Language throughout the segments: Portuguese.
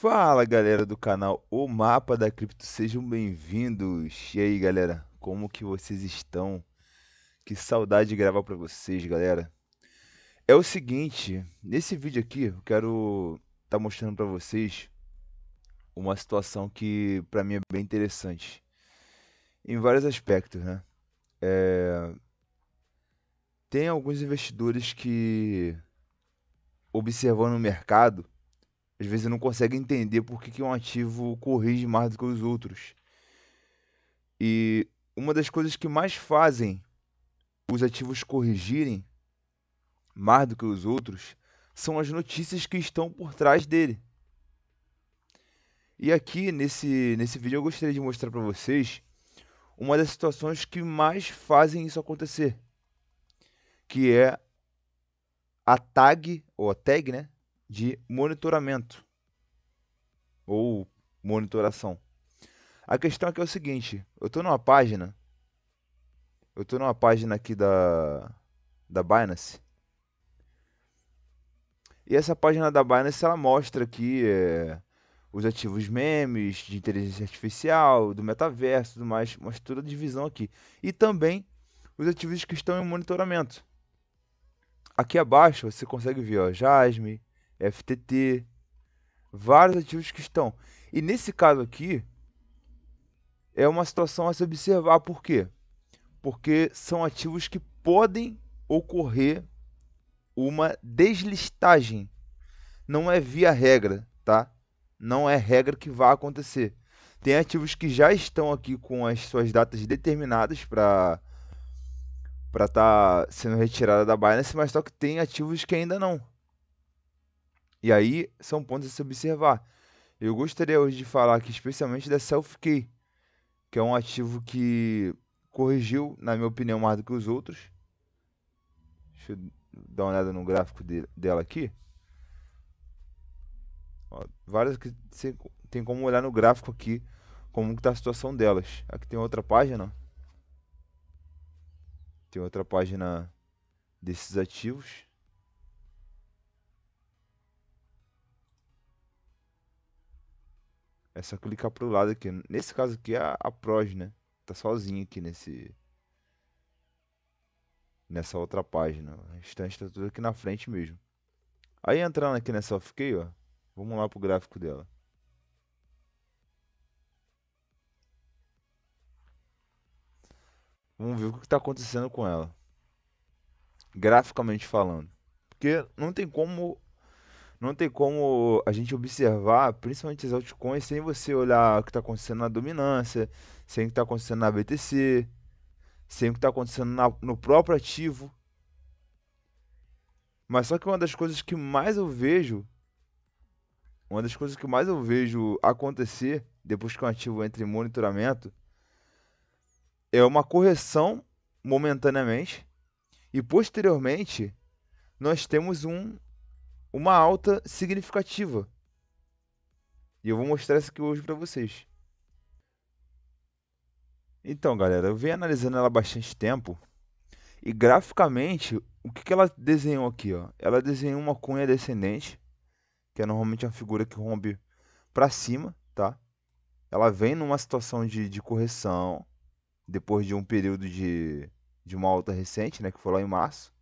Fala galera do canal O Mapa da Cripto, sejam bem-vindos. E aí galera, como que vocês estão? Que saudade de gravar pra vocês, galera. É o seguinte, nesse vídeo aqui eu quero estar mostrando pra vocês uma situação que pra mim é bem interessante, em vários aspectos, né? Tem alguns investidores que, observando o mercado, às vezes não conseguem entender por que um ativo corrige mais do que os outros. E uma das coisas que mais fazem os ativos corrigirem mais do que os outros são as notícias que estão por trás dele. E aqui nesse vídeo eu gostaria de mostrar para vocês uma das situações que mais fazem isso acontecer, que é a tag, ou a tag, né, de monitoramento ou monitoração. A questão aqui é o seguinte, eu estou numa página aqui da Binance. E essa página da Binance ela mostra aqui os ativos memes, de inteligência artificial, do metaverso, tudo mais, mostra toda a divisão aqui. E também os ativos que estão em monitoramento. Aqui abaixo você consegue ver, ó, Jasme, FTT, vários ativos que estão. E nesse caso aqui é uma situação a se observar, por quê? Porque são ativos que podem ocorrer uma deslistagem. Não é via regra, tá? Não é regra que vai acontecer. Tem ativos que já estão aqui com as suas datas determinadas para estar sendo retirada da Binance, mas só que tem ativos que ainda não. E aí são pontos a se observar. Eu gostaria hoje de falar aqui especialmente da Self-Key, que é um ativo que corrigiu, na minha opinião, mais do que os outros. Deixa eu dar uma olhada no gráfico dela aqui. Ó, várias que você tem como olhar no gráfico aqui como está a situação delas. Aqui tem outra página. Tem outra página desses ativos. É só clicar pro lado aqui. Nesse caso aqui é a Proj, né? Tá sozinho aqui nessa outra página. O restante tá tudo aqui na frente mesmo. Aí entrando aqui nessa FK, ó. Vamos lá pro gráfico dela. Vamos ver o que está acontecendo com ela. Graficamente falando. Porque não tem como a gente observar, principalmente as altcoins, sem você olhar o que está acontecendo na dominância, sem o que está acontecendo na BTC, sem o que está acontecendo no próprio ativo. Mas só que uma das coisas que mais eu vejo acontecer depois que um ativo entra em monitoramento é uma correção momentaneamente e posteriormente nós temos uma alta significativa. E eu vou mostrar isso aqui hoje para vocês. Então, galera, eu venho analisando ela há bastante tempo e graficamente, o que ela desenhou aqui, ó? Ela desenhou uma cunha descendente, que é normalmente uma figura que rompe para cima, tá? Ela vem numa situação de correção, depois de um período de uma alta recente, né, que foi lá em março.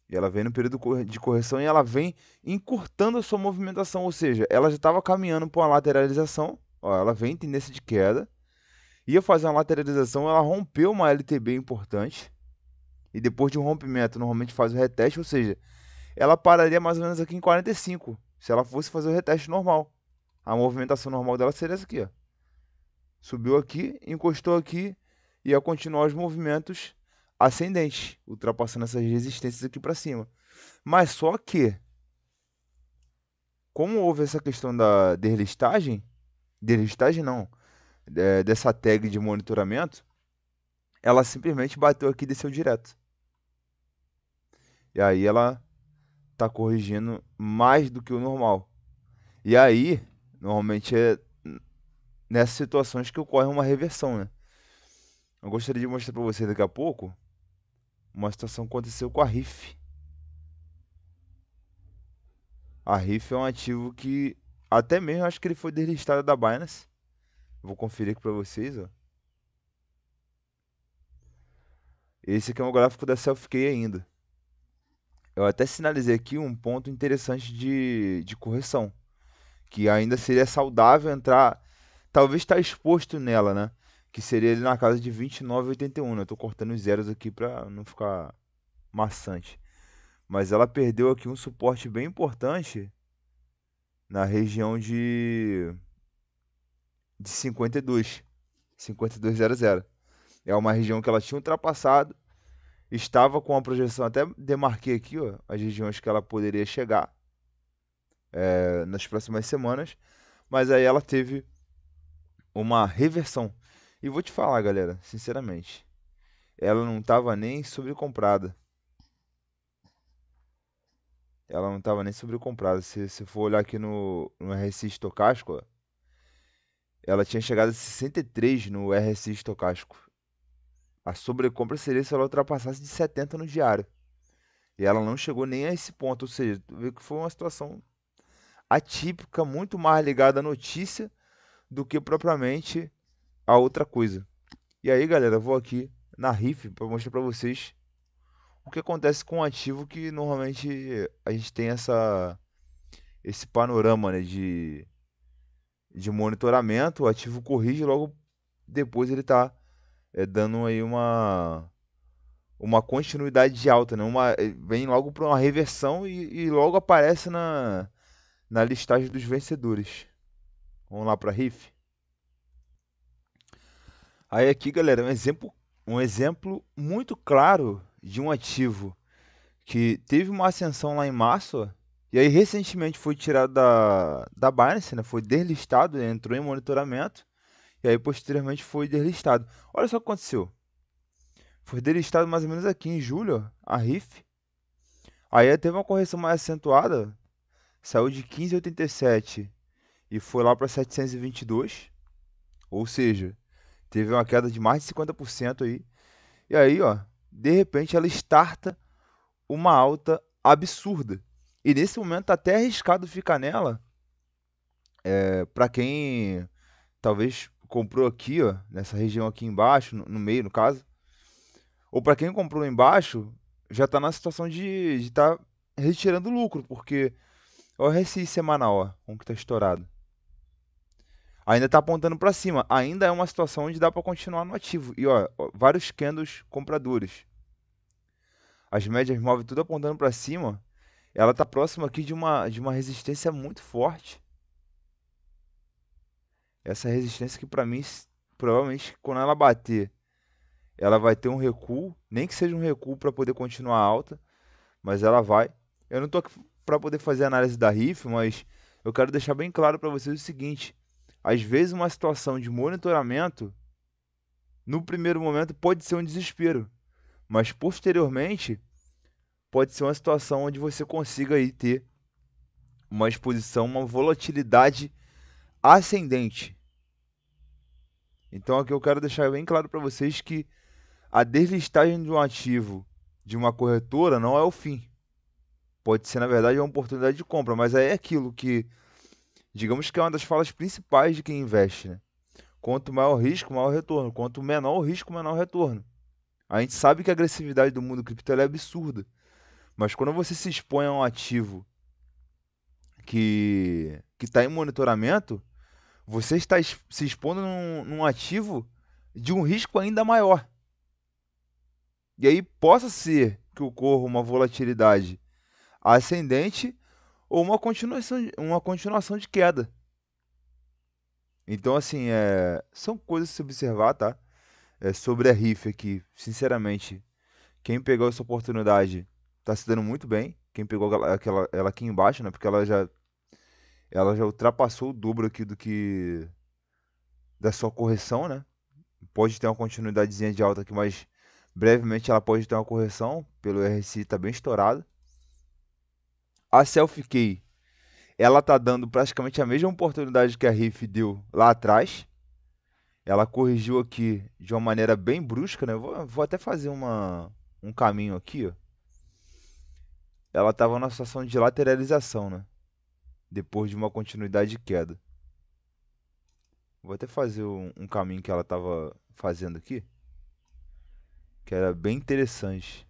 E ela vem no período de correção e ela vem encurtando a sua movimentação, ou seja, ela já estava caminhando para uma lateralização, ó, ela vem em tendência de queda, ia fazer uma lateralização, ela rompeu uma LTB importante, e depois de um rompimento, normalmente faz o reteste, ou seja, ela pararia mais ou menos aqui em 45, se ela fosse fazer o reteste normal. A movimentação normal dela seria essa aqui, ó. Subiu aqui, encostou aqui e ia continuar os movimentos ascendentes, ultrapassando essas resistências aqui para cima. Mas só que, como houve essa questão da deslistagem não, dessa tag de monitoramento, ela simplesmente bateu aqui e desceu direto. E aí ela tá corrigindo mais do que o normal. E aí, normalmente é nessas situações que ocorre uma reversão, né? Eu gostaria de mostrar para você daqui a pouco uma situação que aconteceu com a RIF. A RIF é um ativo que Até mesmo acho que ele foi deslistado da Binance. Vou conferir aqui para vocês, ó. Esse aqui é um gráfico da Selfie ainda. Eu até sinalizei aqui um ponto interessante de correção, que ainda seria saudável entrar, talvez estar exposto nela, né? Que seria ali na casa de 29,81, né? Eu tô cortando os zeros aqui para não ficar maçante. Mas ela perdeu aqui um suporte bem importante na região de 52,00. É uma região que ela tinha ultrapassado, estava com a projeção, até demarquei aqui, ó, as regiões que ela poderia chegar nas próximas semanas, mas aí ela teve uma reversão. E vou te falar, galera, sinceramente, ela não estava nem sobrecomprada. Ela não estava nem sobrecomprada. Se for olhar aqui no RSI estocástico, ó, ela tinha chegado a 63 no RSI estocástico. A sobrecompra seria se ela ultrapassasse de 70 no diário. E ela não chegou nem a esse ponto. Ou seja, tu vê que foi uma situação atípica, muito mais ligada à notícia do que propriamente a outra coisa. E aí, galera, eu vou aqui na RIF para mostrar para vocês o que acontece com um ativo que normalmente a gente tem esse panorama, né, de monitoramento. O ativo corrige, logo depois ele está dando aí uma continuidade de alta, né? Vem logo para uma reversão e logo aparece na listagem dos vencedores. Vamos lá para a RIF. Aí aqui, galera, um exemplo muito claro de um ativo que teve uma ascensão lá em março, ó, e aí recentemente foi tirado da Binance, né? Foi deslistado, entrou em monitoramento, e aí posteriormente foi deslistado. Olha só o que aconteceu. Foi delistado mais ou menos aqui em julho, ó, a RIF. Aí teve uma correção mais acentuada, saiu de 15,87 e foi lá para 722, ou seja, teve uma queda de mais de 50% aí. E aí, ó, de repente ela starta uma alta absurda. E nesse momento tá até arriscado ficar nela, para quem talvez comprou aqui, ó, nessa região aqui embaixo, no meio, no caso, ou para quem comprou embaixo, já tá na situação de estar retirando lucro, porque olha esse semanal, ó, como que tá estourado. Ainda tá apontando para cima. Ainda é uma situação onde dá para continuar no ativo. E ó, vários candles compradores. As médias móveis tudo apontando para cima. Ela tá próxima aqui de uma resistência muito forte. Essa resistência que para mim, provavelmente quando ela bater, ela vai ter um recuo, nem que seja um recuo para poder continuar alta, mas ela vai. Eu não tô aqui para poder fazer análise da RIF, mas eu quero deixar bem claro para vocês o seguinte: às vezes uma situação de monitoramento, no primeiro momento pode ser um desespero, mas posteriormente pode ser uma situação onde você consiga aí ter uma exposição, uma volatilidade ascendente. Então aqui eu quero deixar bem claro para vocês que a deslistagem de um ativo de uma corretora não é o fim. Pode ser, na verdade, uma oportunidade de compra, mas aí é aquilo que, digamos que é uma das falas principais de quem investe, né? Quanto maior o risco, maior o retorno. Quanto menor o risco, menor o retorno. A gente sabe que a agressividade do mundo cripto ela é absurda, mas quando você se expõe a um ativo que está em monitoramento, você está se expondo num ativo de um risco ainda maior. E aí possa ser que ocorra uma volatilidade ascendente ou uma continuação de queda. Então, assim, são coisas a se observar, tá? Sobre a RIF aqui, sinceramente, quem pegou essa oportunidade tá se dando muito bem. Quem pegou ela aqui embaixo, né? Porque ela já ultrapassou o dobro aqui do que da sua correção, né? Pode ter uma continuidadezinha de alta aqui, mas brevemente ela pode ter uma correção, pelo RSI tá bem estourado. A Selfie Key, ela tá dando praticamente a mesma oportunidade que a RIF deu lá atrás. Ela corrigiu aqui de uma maneira bem brusca, né? Eu vou até fazer um caminho aqui, ó. Ela estava numa situação de lateralização, né? depois de uma continuidade de queda. Vou até fazer um caminho que ela estava fazendo aqui, que era bem interessante.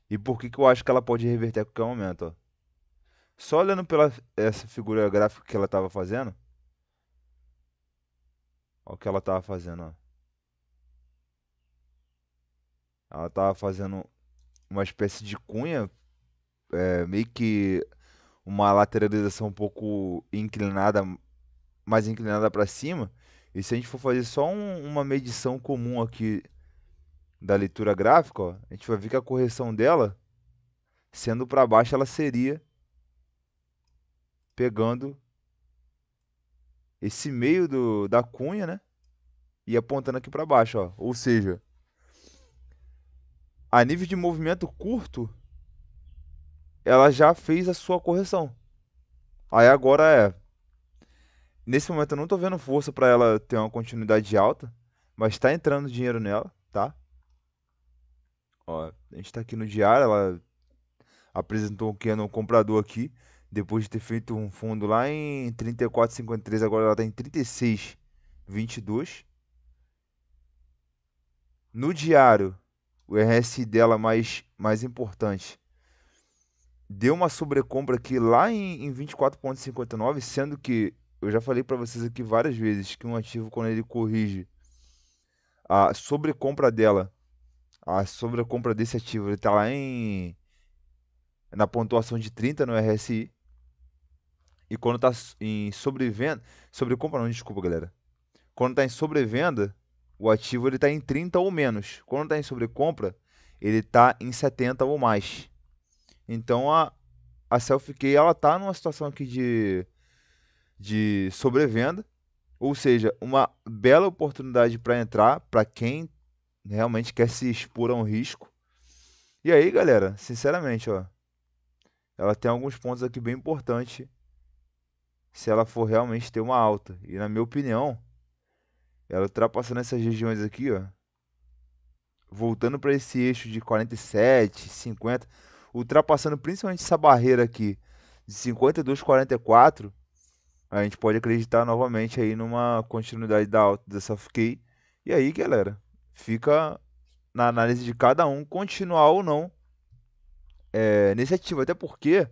E por que que eu acho que ela pode reverter a qualquer momento, ó. Só olhando pela essa figura gráfica que ela estava fazendo, ó o que ela estava fazendo, ó. Ela estava fazendo uma espécie de cunha, meio que uma lateralização um pouco inclinada, mais inclinada para cima. E se a gente for fazer só uma medição comum aqui da leitura gráfica, ó, a gente vai ver que a correção dela, sendo para baixo, ela seria pegando esse meio da cunha, né? E apontando aqui para baixo, ó. Ou seja, a nível de movimento curto, ela já fez a sua correção. Aí agora nesse momento eu não tô vendo força para ela ter uma continuidade alta, mas tá entrando dinheiro nela, tá? Ó, a gente tá aqui no diário, ela apresentou o que no comprador aqui, depois de ter feito um fundo lá em 34,53, agora ela tá em 36,22. No diário, o RSI dela mais importante deu uma sobrecompra aqui lá em 24,59, sendo que eu já falei para vocês aqui várias vezes que um ativo, quando ele corrige a sobrecompra dela, a sobrecompra desse ativo, ele está lá na pontuação de 30 no RSI. E quando está em sobrevenda, sobrecompra não, desculpa, galera. Quando está em sobrevenda, o ativo ele está em 30 ou menos. Quando está em sobrecompra, ele está em 70 ou mais. Então a Selfie ela está numa situação aqui de sobrevenda, ou seja, uma bela oportunidade para entrar para quem realmente quer se expor a um risco. E aí, galera, sinceramente, ó, ela tem alguns pontos aqui bem importantes se ela for realmente ter uma alta. E na minha opinião, ela ultrapassando essas regiões aqui, ó, voltando para esse eixo de 47, 50, ultrapassando principalmente essa barreira aqui de 52,44, a gente pode acreditar novamente aí numa continuidade da alta dessa FK. E aí, galera, fica na análise de cada um continuar ou não nesse ativo. Até porque,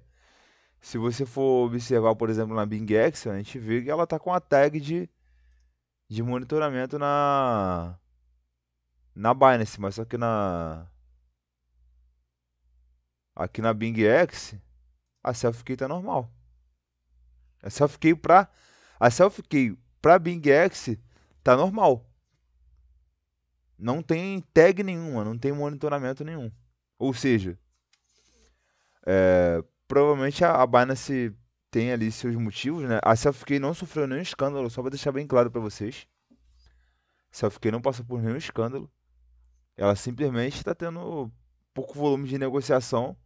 se você for observar, por exemplo, na Bing Action, a gente vê que ela está com a tag de monitoramento na Binance, mas só que aqui na Bing X, a selfie tá normal. A selfie para a selfie para Bing X tá normal. Não tem tag nenhuma, não tem monitoramento nenhum. Ou seja, provavelmente a Binance tem ali seus motivos, né? A selfie não sofreu nenhum escândalo, só para deixar bem claro para vocês. A selfie não passou por nenhum escândalo. Ela simplesmente está tendo pouco volume de negociação.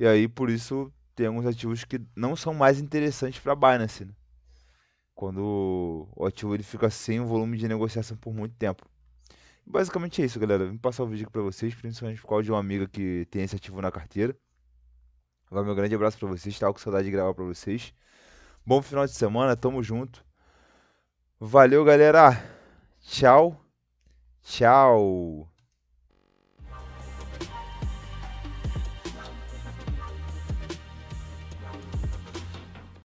E aí, por isso, tem alguns ativos que não são mais interessantes para a Binance, né? Quando o ativo ele fica sem um volume de negociação por muito tempo. Basicamente é isso, galera. Vim passar o vídeo aqui para vocês, principalmente por causa de uma amiga que tem esse ativo na carteira. Agora, meu grande abraço para vocês. Estava com saudade de gravar para vocês. Bom final de semana, tamo junto. Valeu, galera. Tchau, tchau.